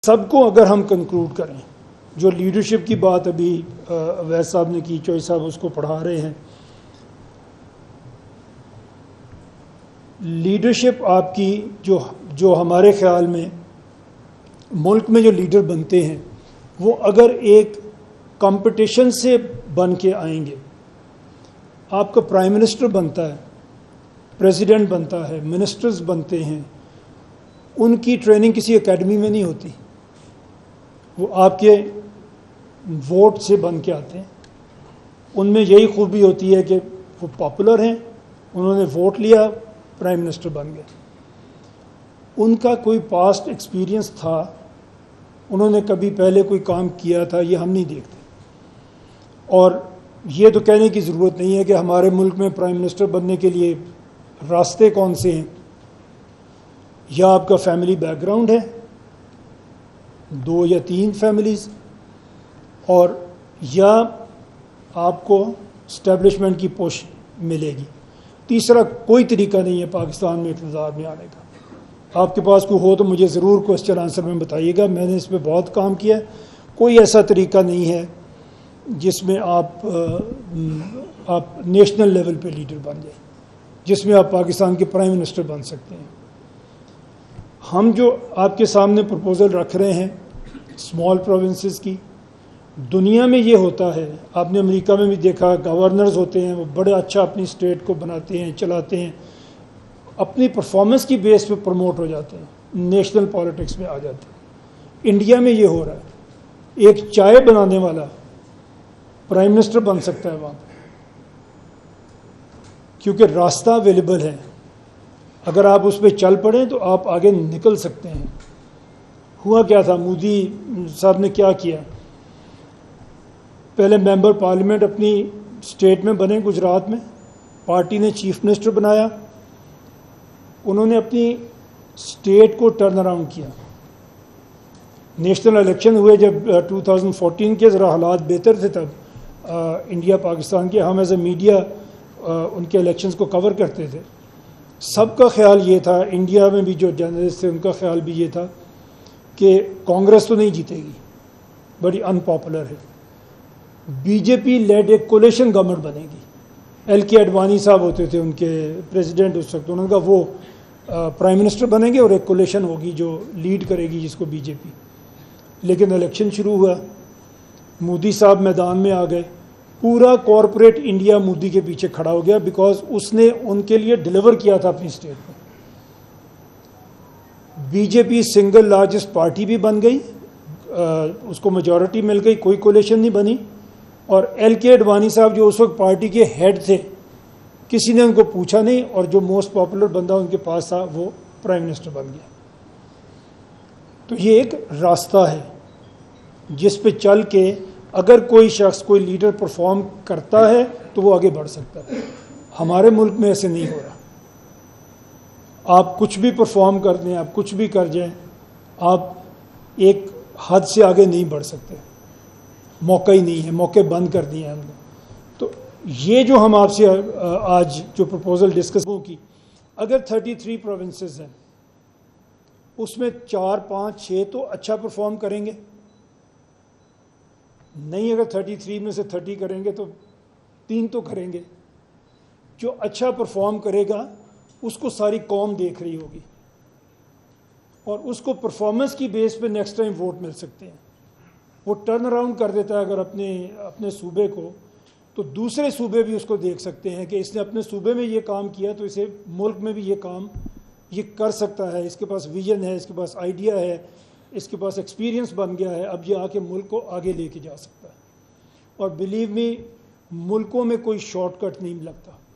सबको अगर हम कंक्लूड करें, जो लीडरशिप की बात अभी अवैस साहब ने की, चोई साहब उसको पढ़ा रहे हैं, लीडरशिप आपकी जो हमारे ख्याल में मुल्क में जो लीडर बनते हैं वो अगर एक कंपटीशन से बन के आएंगे, आपका प्राइम मिनिस्टर बनता है, प्रेसिडेंट बनता है, मिनिस्टर्स बनते हैं, उनकी ट्रेनिंग किसी एकेडमी में नहीं होती, वो आपके वोट से बन के आते हैं। उनमें यही खूबी होती है कि वो पॉपुलर हैं, उन्होंने वोट लिया, प्राइम मिनिस्टर बन गए। उनका कोई पास्ट एक्सपीरियंस था, उन्होंने कभी पहले कोई काम किया था, ये हम नहीं देखते। और ये तो कहने की ज़रूरत नहीं है कि हमारे मुल्क में प्राइम मिनिस्टर बनने के लिए रास्ते कौन से हैं। या आपका फैमिली बैकग्राउंड है, 2 या 3 फैमिलीज़, और या आपको स्टैब्लिशमेंट की पुश मिलेगी। तीसरा कोई तरीका नहीं है पाकिस्तान में इक़्तिदार में आने का। आपके पास कोई हो तो मुझे ज़रूर क्वेश्चन आंसर में बताइएगा, मैंने इस पर बहुत काम किया है। कोई ऐसा तरीका नहीं है जिसमें आप नेशनल लेवल पे लीडर बन जाए, जिसमें आप पाकिस्तान के प्राइम मिनिस्टर बन सकते हैं। हम जो आपके सामने प्रपोज़ल रख रहे हैं स्मॉल प्रोविंसेस की, दुनिया में ये होता है, आपने अमेरिका में भी देखा, गवर्नर्स होते हैं, वो बड़े अच्छा अपनी स्टेट को बनाते हैं, चलाते हैं, अपनी परफॉर्मेंस की बेस पे प्रमोट हो जाते हैं, नेशनल पॉलिटिक्स में आ जाते हैं। इंडिया में ये हो रहा है, एक चाय बनाने वाला प्राइम मिनिस्टर बन सकता है वहाँ पर, क्योंकि रास्ता अवेलेबल है। अगर आप उस पर चल पड़ें तो आप आगे निकल सकते हैं। हुआ क्या था, मोदी साहब ने क्या किया, पहले मेंबर पार्लियामेंट अपनी स्टेट में बने, गुजरात में, पार्टी ने चीफ मिनिस्टर बनाया, उन्होंने अपनी स्टेट को टर्न अराउंड किया। नेशनल इलेक्शन हुए जब 2014 के, ज़रा हालात बेहतर थे तब इंडिया पाकिस्तान के, हम एज ए मीडिया उनके इलेक्शंस को कवर करते थे। सबका ख्याल ये था, इंडिया में भी जो जर्नलिस्ट थे उनका ख्याल भी ये था कि कांग्रेस तो नहीं जीतेगी, बड़ी अनपॉपुलर है, बीजेपी लेड एक कोलिशन गवर्नमेंट बनेगी। एल के अडवाणी साहब होते थे उनके प्रेसिडेंट उस वक्त, उन्होंने कहा वो प्राइम मिनिस्टर बनेंगे और एक कोलिशन होगी जो लीड करेगी जिसको बीजेपी। लेकिन इलेक्शन शुरू हुआ, मोदी साहब मैदान में आ गए, पूरा कॉरपोरेट इंडिया मोदी के पीछे खड़ा हो गया, बिकॉज उसने उनके लिए डिलीवर किया था अपनी स्टेट में। बीजेपी सिंगल लार्जेस्ट पार्टी भी बन गई, उसको मेजॉरिटी मिल गई, कोई कोलिशन नहीं बनी। और एल के अडवाणी साहब जो उस वक्त पार्टी के हेड थे, किसी ने उनको पूछा नहीं, और जो मोस्ट पॉपुलर बंदा उनके पास था वो प्राइम मिनिस्टर बन गया। तो ये एक रास्ता है जिस पे चल के अगर कोई शख्स, कोई लीडर परफॉर्म करता है तो वो आगे बढ़ सकता है। हमारे मुल्क में ऐसे नहीं हो रहा। आप कुछ भी परफॉर्म कर दें, आप कुछ भी कर जाएं, आप एक हद से आगे नहीं बढ़ सकते। मौका ही नहीं है, मौके बंद कर दिए हमने। तो ये जो हम आपसे आज जो प्रपोजल डिस्कस की, अगर 33 प्रोविंसेस हैं, उसमें 4, 5, 6 तो अच्छा परफॉर्म करेंगे, नहीं अगर 33 में से 30 करेंगे तो 3 तो करेंगे। जो अच्छा परफॉर्म करेगा उसको सारी कौम देख रही होगी, और उसको परफॉर्मेंस की बेस पे नेक्स्ट टाइम वोट मिल सकते हैं। वो टर्न अराउंड कर देता है अगर अपने सूबे को, तो दूसरे सूबे भी उसको देख सकते हैं कि इसने अपने सूबे में ये काम किया तो इसे मुल्क में भी ये काम ये कर सकता है, इसके पास विजन है, इसके पास आइडिया है, इसके पास एक्सपीरियंस बन गया है, अब ये आके मुल्क को आगे लेके जा सकता है। और बिलीव मी, मुल्कों में कोई शॉर्टकट नहीं लगता।